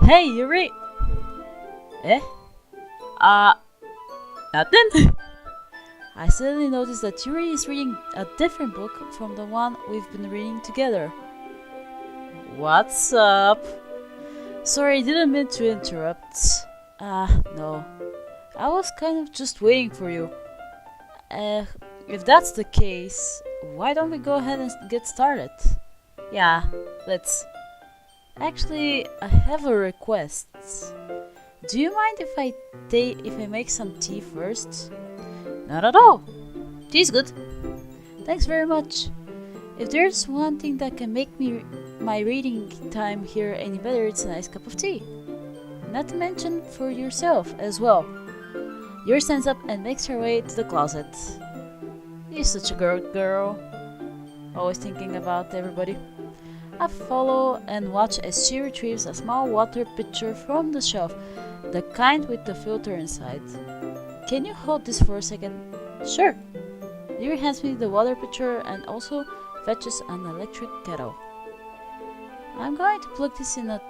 Hey, Yuri! Eh? Uh, nothing? I suddenly noticed that Yuri is reading a different book from the one we've been reading together. What's up? Sorry, didn't mean to interrupt. No. I was kind of just waiting for you. Uh, if that's the case, why don't we go ahead and get started? Yeah, let's. Actually, I have a request. Do you mind if I make some tea first? Not at all. Tea's good. Thanks very much. If there's one thing that can make my reading time here any better, it's a nice cup of tea. Not to mention for yourself as well. Yuri stands up and makes her way to the closet. You're such a girl. Always thinking about everybody. I follow and watch as she retrieves a small water pitcher from the shelf, the kind with the filter inside. Can you hold this for a second? Sure. Yuri hands me the water pitcher and also fetches an electric kettle. I'm going to plug this in at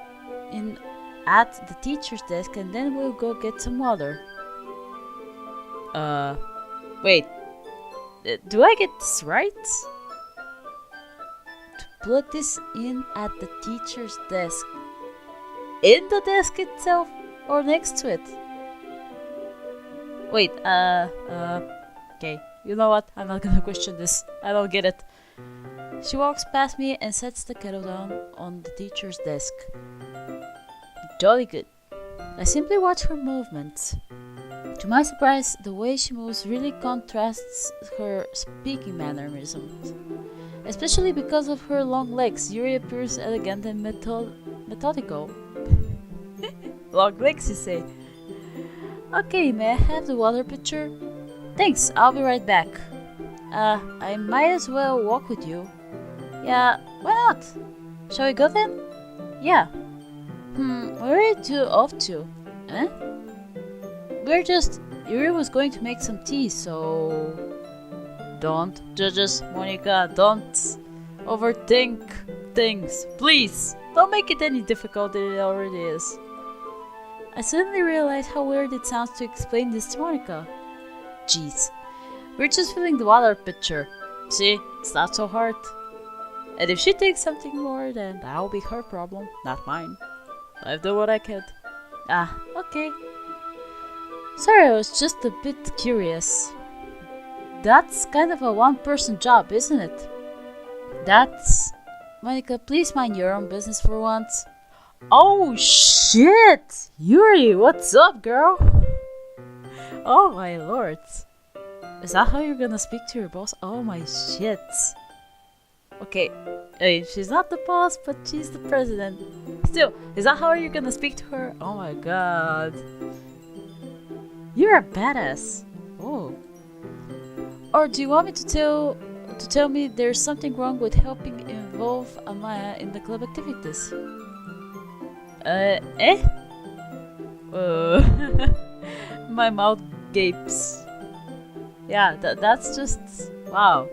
the teacher's desk and then we'll go get some water. Wait. Do I get this right? To plug this in at the teacher's desk. In the desk itself or next to it? Wait, okay. You know what? I'm not gonna question this. I don't get it. She walks past me and sets the kettle down on the teacher's desk. Jolly good. I simply watch her movements. To my surprise, the way she moves really contrasts her speaking mannerisms. Especially because of her long legs, Yuri appears elegant and methodical. Long legs, you say? Okay, may I have the water pitcher? Thanks, I'll be right back. I might as well walk with you. Yeah, why not? Shall we go then? Yeah. Where are you two off to? Eh? Yuri was going to make some tea, so... Don't judge us, Monika, don't overthink things, please. Don't make it any difficult than it already is. I suddenly realized how weird it sounds to explain this to Monika. Jeez, we're just filling the water pitcher. See, it's not so hard. And if she thinks something more, then that'll be her problem, not mine. I've done what I could. Okay. Sorry, I was just a bit curious. That's kind of a one-person job, isn't it? Monika, please mind your own business for once. Oh shit! Yuri, what's up, girl? Oh my lord. Is that how you're gonna speak to your boss? Oh my shit. Okay, I mean, she's not the boss, but she's the president. Still, is that how you're gonna speak to her? Oh my god. You're a badass. Oh. Or do you want me to tell me there's something wrong with helping involve Amaya in the club activities? Eh? My mouth gapes. Yeah, that's just... Wow.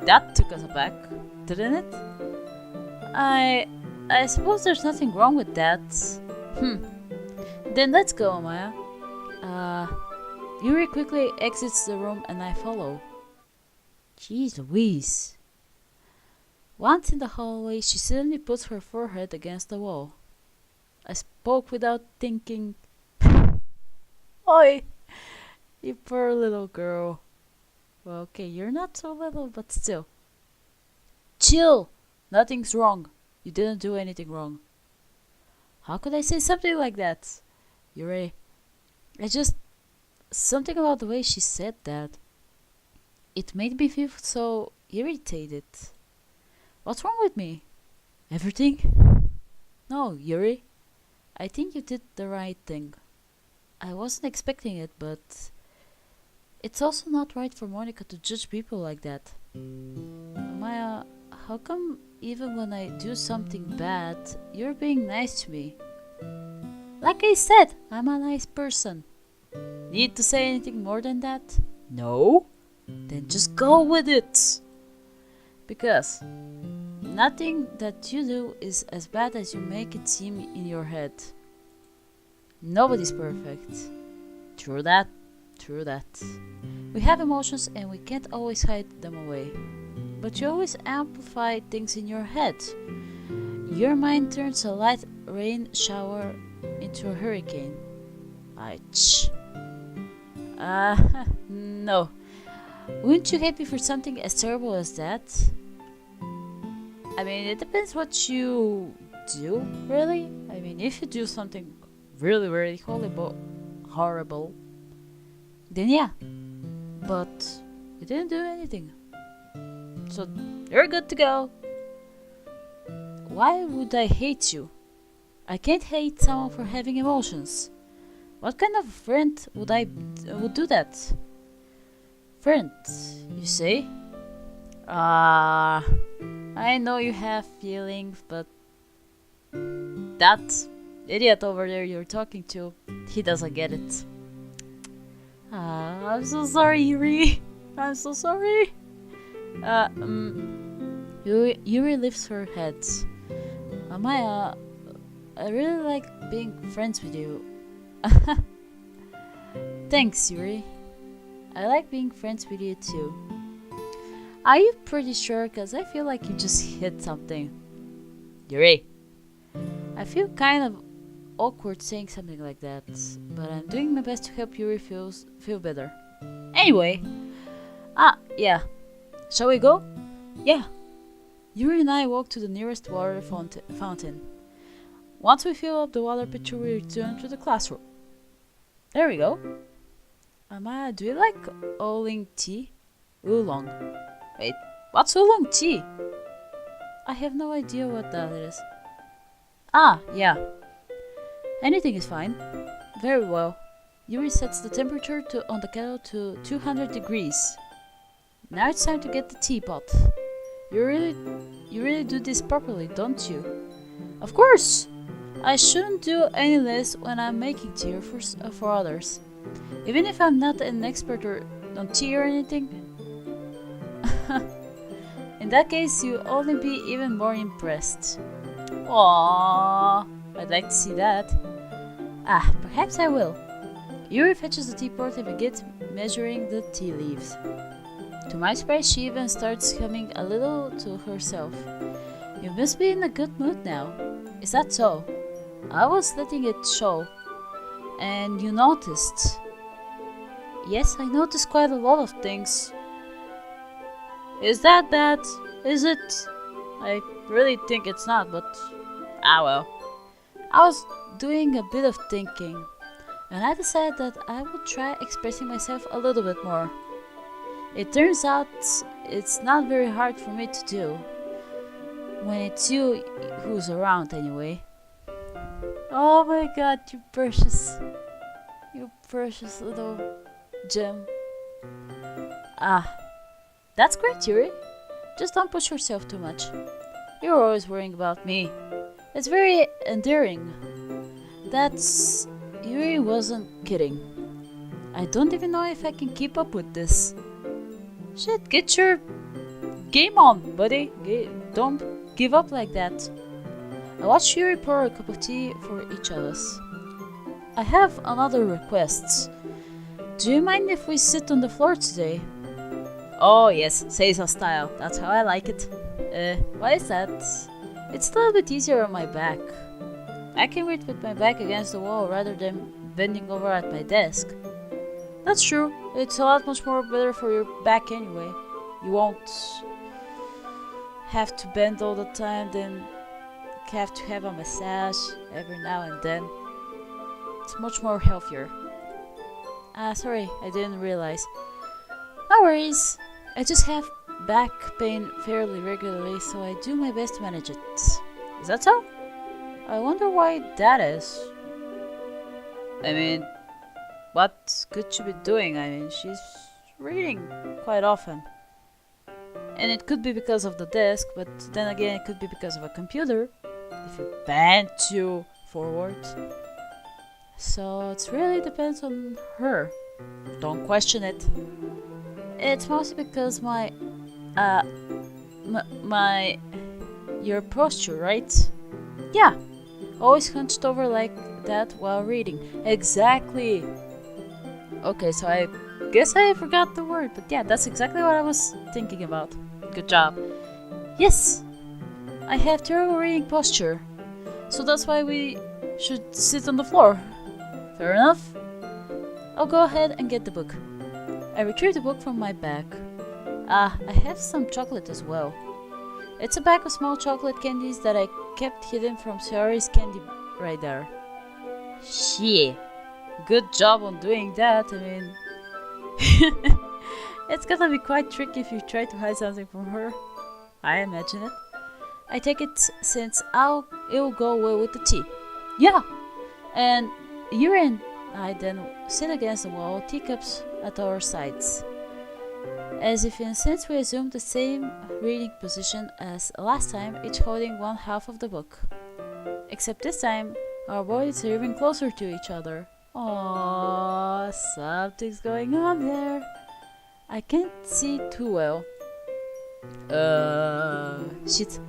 That took us aback, didn't it? I suppose there's nothing wrong with that. Then let's go, Amaya. Yuri quickly exits the room and I follow. Jeez Louise. Once in the hallway, she suddenly puts her forehead against the wall. I spoke without thinking. Oi! You poor little girl. Well, okay, you're not so little, but still. Chill! Nothing's wrong. You didn't do anything wrong. How could I say something like that? Yuri, something about the way she said that. It made me feel so irritated. What's wrong with me? Everything? No, Yuri. I think you did the right thing. I wasn't expecting it, but it's also not right for Monika to judge people like that. Amaya, how come even when I do something bad, you're being nice to me? Like I said, I'm a nice person. Need to say anything more than that? No? Then just go with it. Because Nothing that you do is as bad as you make it seem in your head. Nobody's perfect. True that. True that. We have emotions and we can't always hide them away. But you always amplify things in your head. Your mind turns a light rain shower into a hurricane. Ouch. No. Wouldn't you hate me for something as terrible as that? I mean, it depends what you do, really. I mean, if you do something really, really horrible, then yeah. But you didn't do anything. So you're good to go. Why would I hate you? I can't hate someone for having emotions. What kind of friend would do that? Friend, you say? I know you have feelings, but that idiot over there you're talking to, he doesn't get it. I'm so sorry, Yuri. I'm so sorry. Yuri lifts her head. Amaya, I really like being friends with you. Thanks, Yuri. I like being friends with you too. Are you pretty sure? Cause I feel like you just hit something. Yuri. I feel kind of awkward saying something like that, but I'm doing my best to help Yuri feel better. Anyway, yeah. Shall we go? Yeah. Yuri and I walk to the nearest water fountain. Once we fill up the water pitcher, we return to the classroom. There we go. Amaya, do you like oolong tea? Oolong. Wait, what's oolong tea? I have no idea what that is. Yeah. Anything is fine. Very well. Yuri sets the temperature on the kettle to 200 degrees. Now it's time to get the teapot. You really do this properly, don't you? Of course! I shouldn't do any less when I'm making tea for others. Even if I'm not an expert on tea or anything. In that case, you'll only be even more impressed. Aww, I'd like to see that. Perhaps I will. Yuri fetches the teapot and begins measuring the tea leaves. To my surprise, she even starts humming a little to herself. You must be in a good mood now. Is that so? I was letting it show. And you noticed. Yes, I noticed quite a lot of things. Is that bad? Is it? I really think it's not, but well. I was doing a bit of thinking, and I decided that I would try expressing myself a little bit more. It turns out it's not very hard for me to do. When it's you who's around, anyway. Oh my god, you precious little gem. That's great, Yuri. Just don't push yourself too much. You're always worrying about me. It's very endearing. Yuri wasn't kidding. I don't even know if I can keep up with this. Shit, get your game on, buddy. Don't give up like that. I watched Yuri pour a cup of tea for each of us. I have another request. Do you mind if we sit on the floor today? Oh yes, Seiza style. That's how I like it. Why is that? It's a little bit easier on my back. I can read with my back against the wall rather than bending over at my desk. That's true. It's a lot much more better for your back anyway. You won't have to bend all the time, then have to have a massage every now and then. It's much more healthier. Sorry, I didn't realize. No worries. I just have back pain fairly regularly, so I do my best to manage it. Is that so? I wonder why that is. I mean, what could she be doing? I mean, she's reading quite often. And it could be because of the desk, but then again, it could be because of a computer. If you bend too forward. So it really depends on her. Don't question it. It's mostly because my your posture, right? Yeah, always hunched over like that while reading. Exactly. Okay, so I guess I forgot the word, but yeah, that's exactly what I was thinking about. Good job. Yes, I have terrible reading posture, so that's why we should sit on the floor. Fair enough. I'll go ahead and get the book. I retrieve the book from my bag. I have some chocolate as well. It's a bag of small chocolate candies that I kept hidden from Sayori's candy right there. Shit. Good job on doing that, I mean... It's gonna be quite tricky if you try to hide something from her. I imagine it. I take it since it'll go well with the tea. Yeah! And Yuri and I then sit against the wall, teacups at our sides. As if since we assumed the same reading position as last time, each holding one half of the book. Except this time, our bodies are even closer to each other. Aww, something's going on there. I can't see too well. Shit.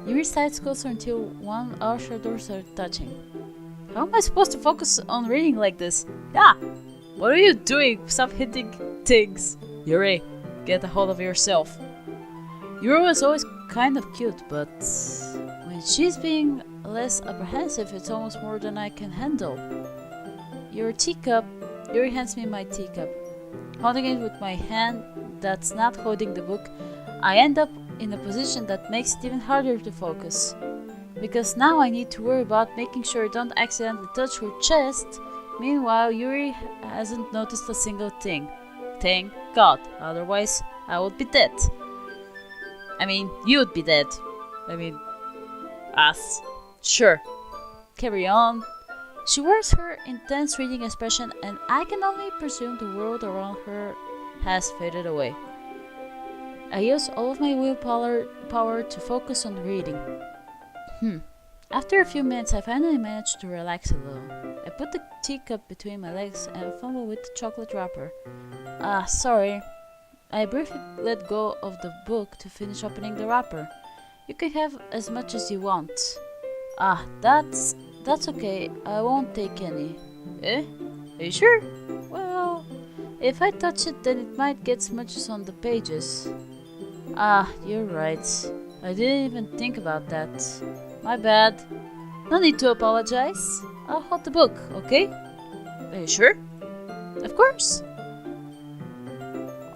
Yuri's sides closer until our shoulders are touching. How am I supposed to focus on reading like this? Yeah! What are you doing? Stop hitting things. Yuri, get a hold of yourself. Yuri was always kind of cute, but when she's being less apprehensive, it's almost more than I can handle. Your teacup. Yuri hands me my teacup. Holding it with my hand that's not holding the book, I end up in a position that makes it even harder to focus. Because now I need to worry about making sure I don't accidentally touch her chest. Meanwhile, Yuri hasn't noticed a single thing. Thank God, otherwise I would be dead. I mean, you'd be dead. I mean, us. Sure. Carry on. She wears her intense reading expression, and I can only presume the world around her has faded away. I use all of my willpower to focus on reading. After a few minutes, I finally managed to relax a little. I put the teacup between my legs and fumble with the chocolate wrapper. Sorry. I briefly let go of the book to finish opening the wrapper. You can have as much as you want. That's okay. I won't take any. Eh? Are you sure? Well, if I touch it, then it might get smudges on the pages. You're right. I didn't even think about that. My bad. No need to apologize. I'll hold the book, okay? Are you sure? Of course.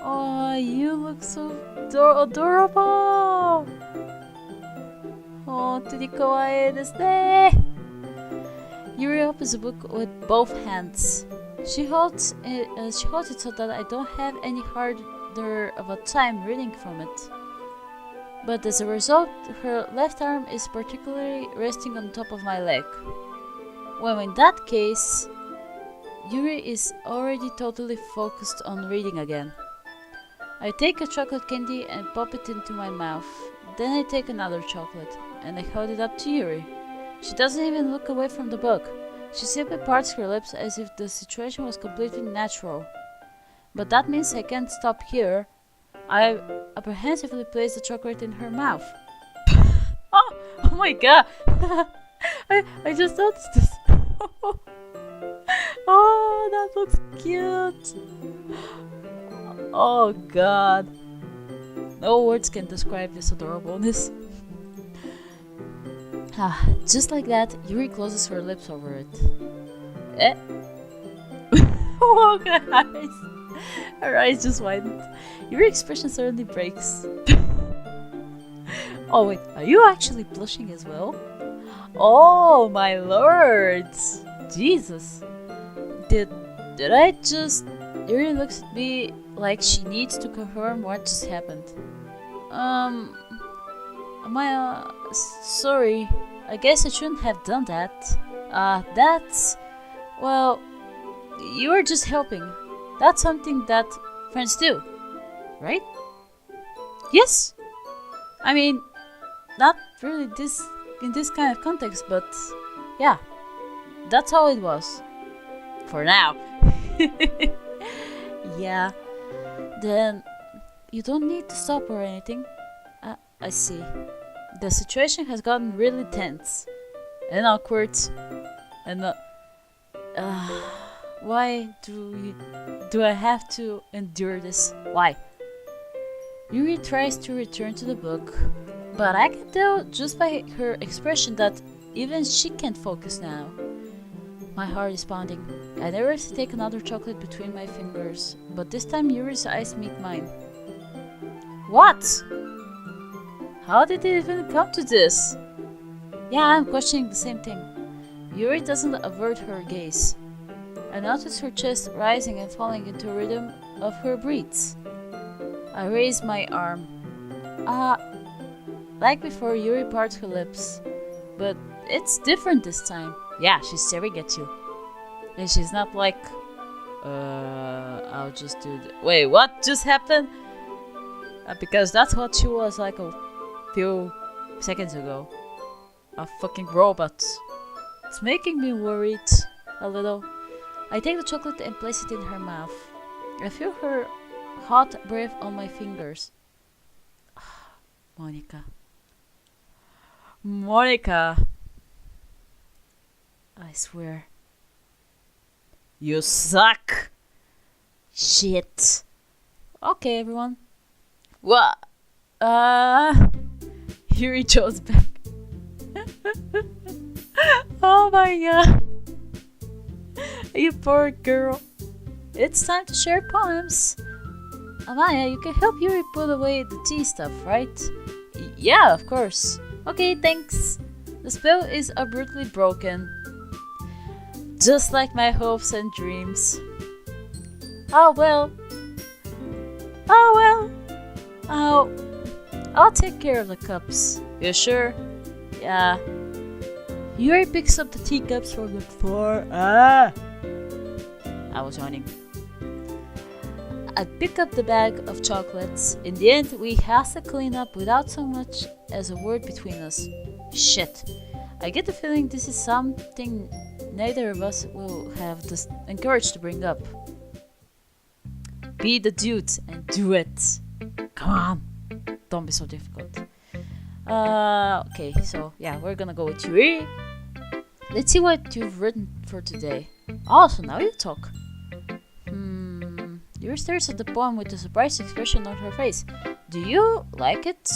Oh, you look so adorable. Hontou kawaii desu ne. Yuri opens the book with both hands. She holds it so that I don't have any harder of a time reading from it. But as a result, her left arm is particularly resting on top of my leg. Well, in that case, Yuri is already totally focused on reading again. I take a chocolate candy and pop it into my mouth. Then I take another chocolate and I hold it up to Yuri. She doesn't even look away from the book. She simply parts her lips as if the situation was completely natural. But that means I can't stop here. I apprehensively place the chocolate in her mouth. Oh my god! I just noticed this. Oh, that looks cute. Oh god. No words can describe this adorableness. Just like that, Yuri closes her lips over it. Eh? Oh guys! Her eyes just widened. Your expression suddenly breaks. Oh wait, are you actually blushing as well? Oh my lords! Jesus! Did I just... Yuri looks at me like she needs to confirm what just happened. Amaya, sorry. I guess I shouldn't have done that. Well, you were just helping. That's something that friends do, right? Yes. I mean, not really in this kind of context, but yeah, that's how it was. For now. Yeah. Then you don't need to stop or anything. I see. The situation has gotten really tense and awkward, and why do I have to endure this? Why? Yuri tries to return to the book, but I can tell just by her expression that even she can't focus now. My heart is pounding. I never take another chocolate between my fingers, but this time Yuri's eyes meet mine. What? How did it even come to this? Yeah, I'm questioning the same thing. Yuri doesn't avert her gaze. I notice her chest rising and falling into rhythm of her breaths. I raise my arm. Like before, Yuri parts her lips. But it's different this time. Yeah, she's staring at you. And she's not like, I'll just do that. Wait, what just happened? Because that's what she was like a few seconds ago. A fucking robot. It's making me worried a little. I take the chocolate and place it in her mouth. I feel her hot breath on my fingers. Monika. Monika. I swear. You suck. Shit. Okay, everyone. What? Yuri chose back. Oh my god. You poor girl. It's time to share poems. Amaya, you can help Yuri put away the tea stuff, right? Yeah, of course. Okay, thanks. The spell is abruptly broken. Just like my hopes and dreams. Oh well. I'll take care of the cups. You sure? Yeah. Yuri picks up the teacups from the floor. I was yawning. I pick up the bag of chocolates. In the end, we have to clean up without so much as a word between us. Shit. I get the feeling this is something neither of us will have the encourage to bring up. Be the dude and do it. Come on. Don't be so difficult. Okay, so yeah, we're gonna go with Yuri. Let's see what you've written for today. Oh, so now you talk. Yuri stares at the poem with a surprised expression on her face. Do you like it?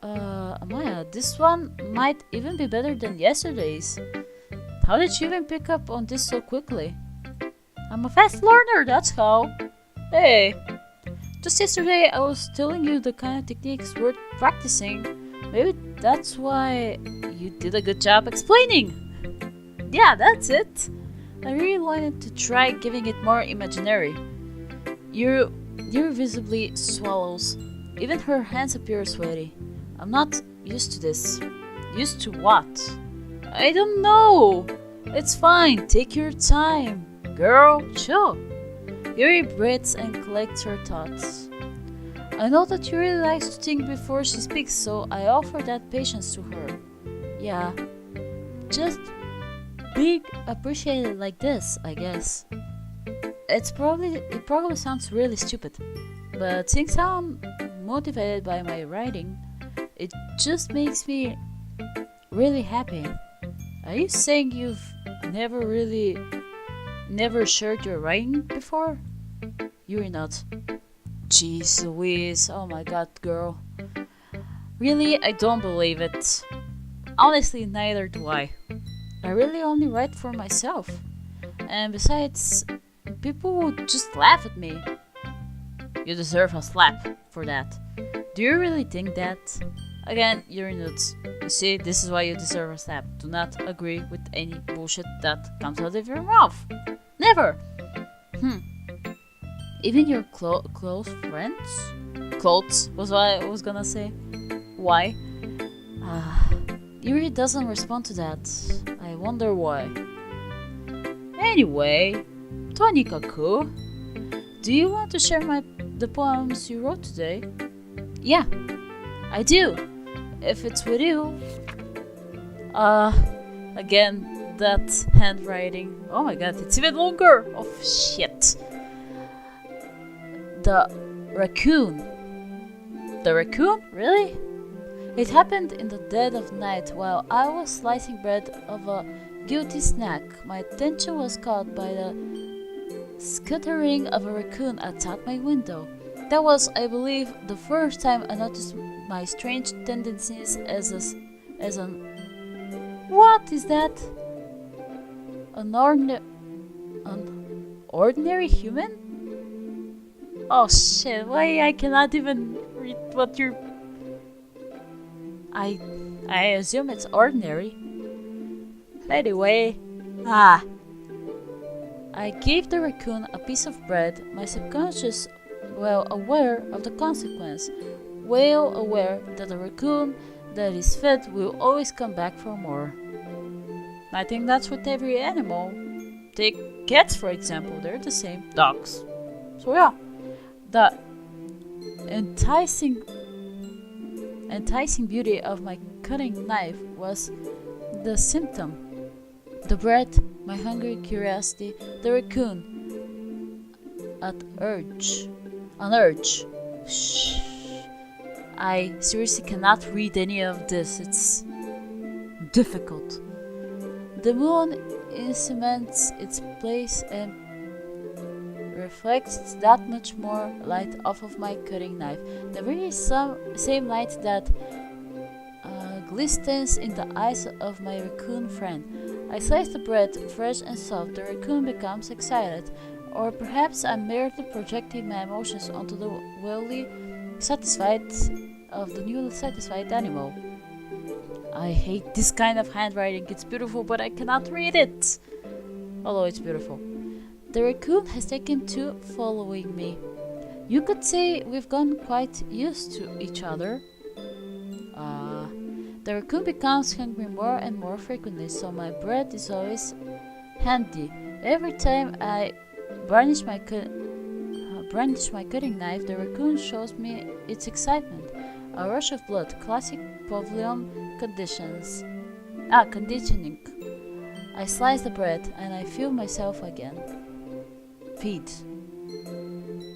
Amaya, this one might even be better than yesterday's. How did you even pick up on this so quickly? I'm a fast learner, that's how. Hey, just yesterday I was telling you the kind of techniques worth practicing. Maybe that's why you did a good job explaining. Yeah, that's it. I really wanted to try giving it more imaginary. Yuri visibly swallows. Even her hands appear sweaty. I'm not used to this. Used to what? I don't know. It's fine. Take your time. Girl, chill. Yuri breathes and collects her thoughts. I know that Yuri likes to think before she speaks, so I offer that patience to her. Yeah. Just being appreciated like this, I guess. It probably sounds really stupid, but since I'm motivated by my writing, it just makes me really happy. Are you saying you've never shared your writing before? You're not. Jeez Louise, oh my god, girl. Really, I don't believe it. Honestly, neither do I. I really only write for myself. And besides, people would just laugh at me. You deserve a slap for that. Do you really think that? Again, you're nuts. You see, this is why you deserve a slap. Do not agree with any bullshit that comes out of your mouth. Never! Even your close friends? Clothes was what I was gonna say. Why? Yuri doesn't respond to that. I wonder why. Anyway, Tonikaku, do you want to share the poems you wrote today? Yeah, I do. If it's with you. Again, that handwriting. Oh my god, it's even longer. Oh shit. The raccoon. The raccoon? Really? It happened in the dead of night while I was slicing bread of a guilty snack. My attention was caught by the scuttering of a raccoon outside my window. That was, I believe, the first time I noticed my strange tendencies as an... What is that? An ordinary human? Oh shit, why I cannot even read what you're... I assume it's ordinary. Anyway, I gave the raccoon a piece of bread, my subconscious well aware of the consequence, well aware that a raccoon that is fed will always come back for more. I think that's with every animal. Take cats for example, they're the same. Dogs. So yeah, the enticing beauty of my cutting knife was the symptom. The bread, my hungry curiosity, the raccoon. An urge. Shh. I seriously cannot read any of this. It's difficult. The moon cements its place and reflects that much more light off of my cutting knife. The very same light that glistens in the eyes of my raccoon friend. I slice the bread, fresh and soft. The raccoon becomes excited, or perhaps I'm merely projecting my emotions onto the newly satisfied animal. I hate this kind of handwriting. It's beautiful, but I cannot read it. Although it's beautiful. The raccoon has taken to following me. You could say we've gotten quite used to each other. The raccoon becomes hungry more and more frequently, so my bread is always handy. Every time I brandish my cutting knife, the raccoon shows me its excitement. A rush of blood, classic Pavlovian conditioning. I slice the bread and I feel myself again. Feed.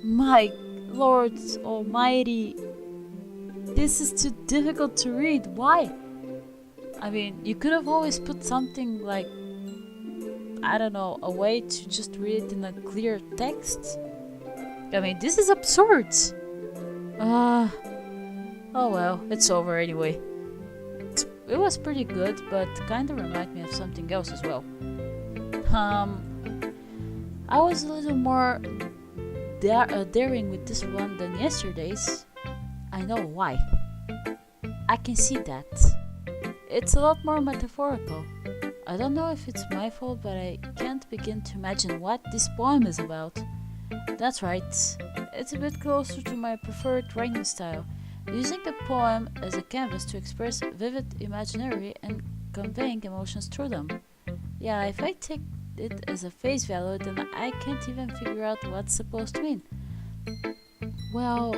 My Lord Almighty, this is too difficult to read. Why? I mean, you could have always put something like, I don't know, a way to just read it in a clear text. I mean, this is absurd. Oh well, it's over anyway. It was pretty good, but kinda reminded me of something else as well. I was a little more daring with this one than yesterday's. I know why. I can see that. It's a lot more metaphorical. I don't know if it's my fault, but I can't begin to imagine what this poem is about. That's right, it's a bit closer to my preferred writing style, using the poem as a canvas to express vivid imaginary and conveying emotions through them. Yeah, if I take it as a face value, then I can't even figure out what's supposed to mean. Well,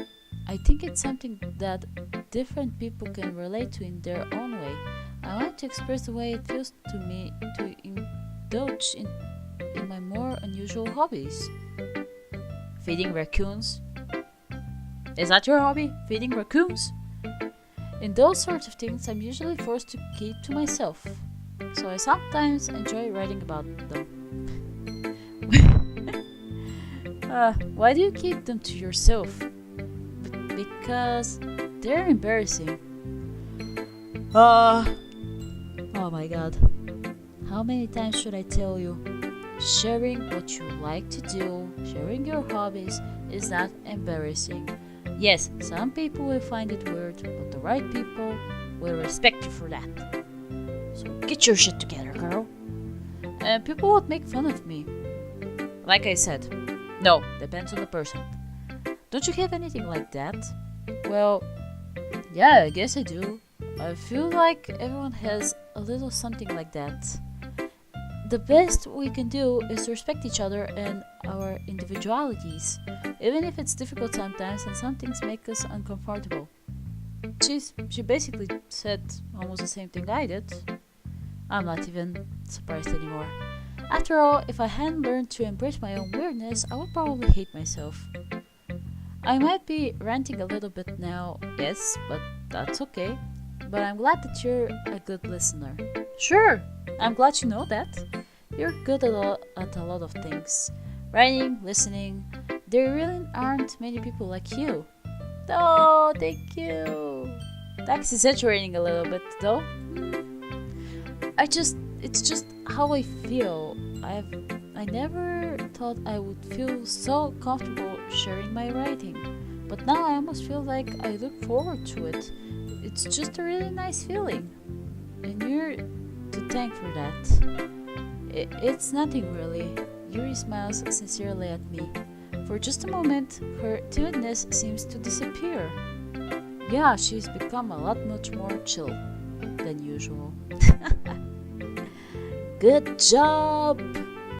I think it's something that different people can relate to in their own way. I want to express the way it feels to me to indulge in my more unusual hobbies. Feeding raccoons. Is that your hobby? Feeding raccoons? In those sorts of things, I'm usually forced to keep to myself. So I sometimes enjoy writing about them. Why do you keep them to yourself? Because they're embarrassing. Oh my god. How many times should I tell you? Sharing what you like to do, sharing your hobbies is not embarrassing. Yes, some people will find it weird, but the right people will respect you for that. So get your shit together, girl. And people would make fun of me. Like I said, no, depends on the person. Don't you have anything like that? Well, yeah, I guess I do. I feel like everyone has a little something like that. The best we can do is respect each other and our individualities, even if it's difficult sometimes and some things make us uncomfortable. She basically said almost the same thing I did. I'm not even surprised anymore. After all, if I hadn't learned to embrace my own weirdness, I would probably hate myself. I might be ranting a little bit now, yes, but that's okay. but I'm glad that you're a good listener. Sure, I'm glad you know that. You're good at a lot of things. Writing, listening. There really aren't many people like you. Oh, thank you. That's exaggerating a little bit, though. It's just how I feel. I never thought I would feel so comfortable sharing my writing, but now I almost feel like I look forward to it. It's just a really nice feeling, and you're to thank for that. It's nothing really. Yuri smiles sincerely at me. For just a moment, her timidness seems to disappear. Yeah, she's become a lot much more chill than usual. Good job!